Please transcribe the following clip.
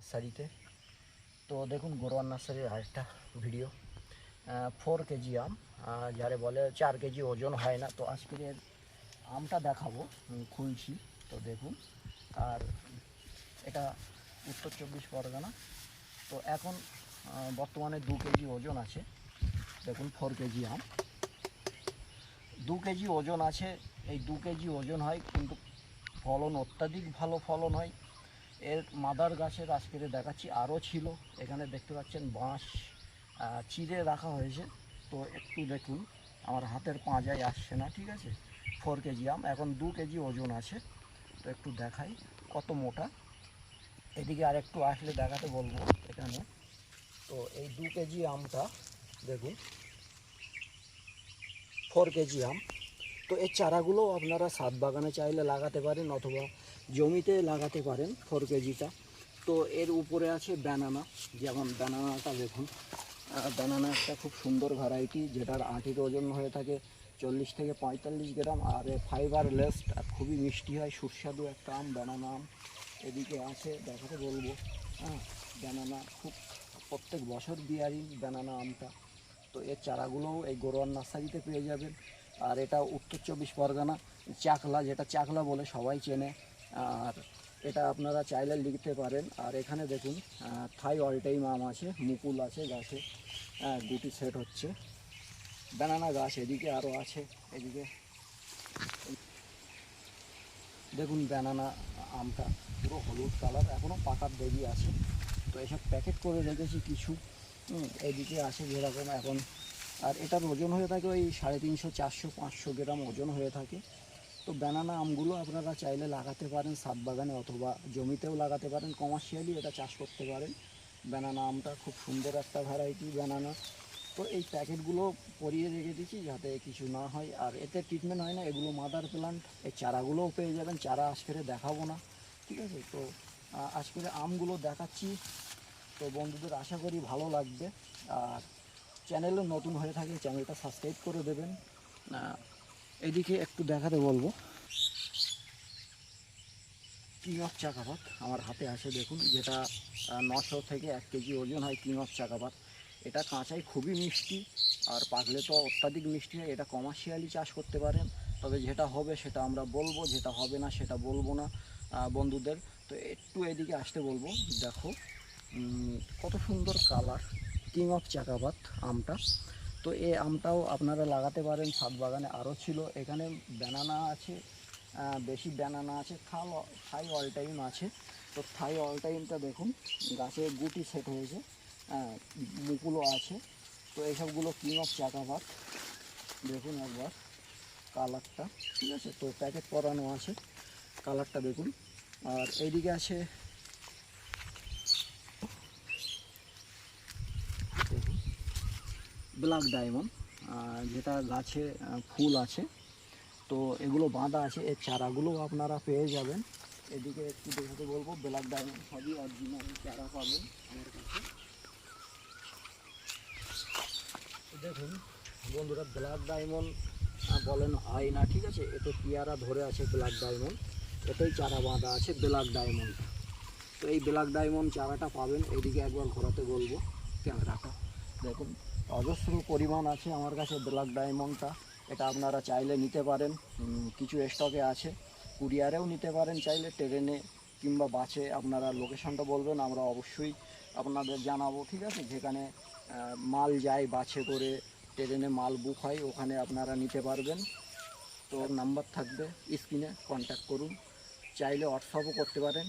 নার্সারিতে। তো দেখুন গরুয়ার নার্সারির আরেকটা ভিডিও। 4 কেজি আম, যারে বলে 4 কেজি ওজন হয় না। তো আজকের আমটা দেখাবো, খুলছি। তো দেখুন, আর এটা উত্তর 24 পরগনা। তো এখন বর্তমানে 2 কেজি ওজন আছে। দেখুন 4 কেজি আম, 2 কেজি ওজন আছে। এই 2 কেজি ওজন হয়, কিন্তু ফলন অত্যাধিক ভালো ফলন হয়। এর মাদার গাছের আজকের দেখাচ্ছি, আরও ছিল। এখানে দেখতে পাচ্ছেন বাঁশ চিরে রাখা হয়েছে। তো একটু দেখুন, আমার হাতের পাঁজায় আসছে না, ঠিক আছে। 4 কেজি আম, এখন 2 কেজি ওজন আছে। তো একটু দেখাই কত মোটা। এদিকে আর একটু আসলে দেখাতে বলবো এখানে। তো এই 2 কেজি আমটা দেখুন, 4 কেজি আম। তো এই চারাগুলো আপনারা ছাদ বাগানে চাইলে লাগাতে পারেন, অথবা জমিতে লাগাতে পারেন 4 কেজিটা। তো এর উপরে আছে ব্যানানা। যেমন ব্যানানাটা দেখুন, ব্যানানা একটা খুব সুন্দর ভ্যারাইটি, যেটার আঁটির ওজন হয়ে থাকে 40 থেকে 45 গ্রাম। আর ফাইবার লেস, খুবই মিষ্টি হয়, সুস্বাদু একটা আম ব্যানানা আম। এদিকে আছে, দেখাতে বলবো। ব্যানানা খুব প্রত্যেক বছর বিয়ারিং ব্যানানা আমটা। তো এর চারাগুলোও এই গরুয়ার নার্সারিতে পেয়ে যাবেন। আর এটা উত্তর 24 পরগনা, চাকলা, যেটা চাকলা বলে সবাই চেনে। আর এটা আপনারা চাইলে লিখতে পারেন। আর এখানে দেখুন থাই অল টাইম আম আছে, মুকুল আছে গাছে, দুটি সেট হচ্ছে। ব্যানানা গাছ এদিকে আরও আছে। এদিকে দেখুন ব্যানানা আমটা পুরো হলুদ কালার, এখনও পাকার দেরি আছে। তো এসব প্যাকেট করে রেখেছি কিছু। এদিকে আছে যেরকম এখন। আর এটার ওজন হয়ে থাকে ওই 350, 400, 500 গ্রাম ওজন হয়ে থাকে। তো ব্যানানা আমগুলো আপনারা চাইলে লাগাতে পারেন ছাদ বাগানে, অথবা জমিতেও লাগাতে পারেন, কমার্শিয়ালি এটা চাষ করতে পারেন। ব্যানানা আমটা খুব সুন্দর একটা ভ্যারাইটি ব্যানানা। তো এই প্যাকেটগুলো পরিয়ে রেখে দিচ্ছি যাতে কিছু না হয়। আর এতে ট্রিটমেন্ট হয় না, এগুলো মাদার প্লান্ট। এই চারাগুলোও পেয়ে যাবেন, চারা আজকে দেখাবো না, ঠিক আছে। তো আজকের আমগুলো দেখাচ্ছি। তো বন্ধুদের আশা করি ভালো লাগবে। আর চ্যানেলও নতুন হয়ে থাকে, চ্যানেলটা সাবস্ক্রাইব করে দেবেন। এদিকে একটু দেখাতে বলবো কিং অফ চাকাপাত আমার হাতে আসে দেখুন, যেটা 900 থেকে 1 কেজি ওজন হয় কিং অফ চাকাপাত। এটা কাঁচাই খুবই মিষ্টি, আর পাকলে তো অত্যাধিক মিষ্টি হয়। এটা কমার্শিয়ালি চাষ করতে পারেন, তবে যেটা হবে সেটা আমরা বলবো, যেটা হবে না সেটা বলবো না বন্ধুদের। তো একটু এদিকে আসতে বলবো। দেখো কত সুন্দর কালার, কিং অফ চাকাপাত আমটা। তো এই আমটাও আপনারা লাগাতে পারেন ছাদ বাগানে। আরও ছিল এখানে ব্যানানা আছে, বেশি ব্যানানা আছে। থাই অল টাইম আছে। তো থাই অল টাইমটা দেখুন গাছে গুটি সেট হয়েছে, মুকুলও আছে। তো এইসবগুলো কিং অফ চাকাপাত দেখুন একবার কালারটা, ঠিক আছে। তো প্যাকেট করানো আছে, কালারটা দেখুন। আর এইদিকে আছে দেখুন ব্ল্যাক ডায়মন্ড, যেটা গাছে ফুল আছে। তো এগুলো বাঁধা আছে, এর চারাগুলো আপনারা পেয়ে যাবেন। এদিকে একটু দেখাতে বলবো, ব্ল্যাক ডায়মন্ড সবই অরিজিনাল চারা পাবেন আমার কাছে। দেখুন বন্ধুরা, ব্ল্যাক ডায়মন্ড বলেন হয় না, ঠিক আছে। এতে পেয়ারা ধরে আছে ব্ল্যাক ডায়মন্ড, এতেই চারা বাঁধা আছে ব্ল্যাক ডায়মন্ড। তো এই ব্ল্যাক ডায়মন্ড চারাটা পাবেন। এইদিকে একবার ঘোরাতে বলবো ক্যামেরাটা। দেখুন অজস্র পরিমাণ আছে আমার কাছে ব্ল্যাক ডায়মন্ডটা। এটা আপনারা চাইলে নিতে পারেন, কিছু স্টকে আছে। কুরিয়ারেও নিতে পারেন চাইলে, ট্রেনে কিংবা বাসে। আপনারা লোকেশনটা বলবেন, আমরা অবশ্যই আপনাদের জানাবো, ঠিক আছে। যেখানে মাল যায় বাসে করে, ট্রেনে মাল বুক হয়, ওখানে আপনারা নিতে পারবেন। তো নাম্বার থাকবে স্ক্রিনে, কন্ট্যাক্ট করুন। চাইলে হোয়াটসঅ্যাপও করতে পারেন।